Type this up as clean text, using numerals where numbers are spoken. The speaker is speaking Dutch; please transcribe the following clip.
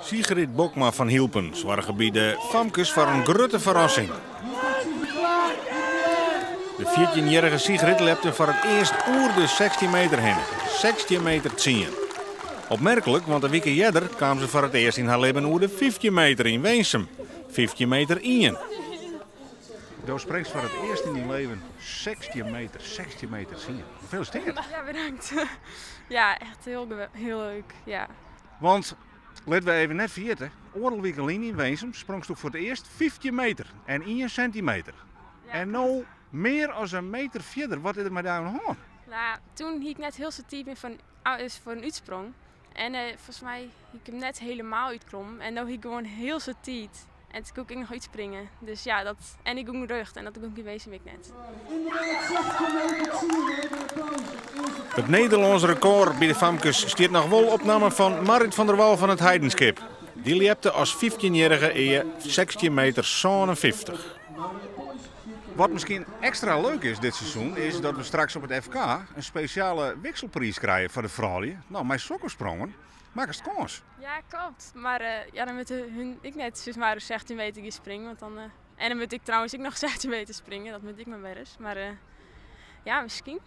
Sigrid Bokma van Hielpen zorgen bij de famkes voor een grote verrassing. De 14-jarige Sigrid lepte voor het eerst oer de 16 meter heen. 16 meter 10. Opmerkelijk, want een week eerder kwam ze voor het eerst in haar leven oer de 15 meter in Weensum. 15 meter 1. Je spreekt voor het eerst in je leven 16 meter 10. Gefeliciteerd. Ja, bedankt. Ja, echt heel leuk. Ja. Want, laten we even net vergeten, Oorlweekelien in Weensum sprong ze voor het eerst 15 meter en 1 centimeter. Ja, en nou meer dan een meter verder, wat is er met daar aan de hand? Nou, toen hiek ik net heel zijn team voor een uitsprong. En volgens mij hiek ik hem net helemaal uitkrom. En nu hiek ik gewoon heel zijn tijd. En toen kon ik nog uitspringen. Dus ja, dat. En ik ging rug en dat kon ik geweest ik net. Het Nederlands record bij de famkes stiert nog wel opname van Marit van der Wal van het Heidenskip. Die liepte als 15-jarige in 16 meter 57. Wat misschien extra leuk is dit seizoen, is dat we straks op het FK een speciale wisselprijs krijgen voor de vrouwen. Nou, mijn sokkensprongen maken ze het kans. Ja, klopt. Maar ja, dan moet ik net dus maar 16 meter springen. Want dan, en dan moet ik trouwens ook nog 16 meter springen, dat moet ik maar weer eens. Maar ja, misschien.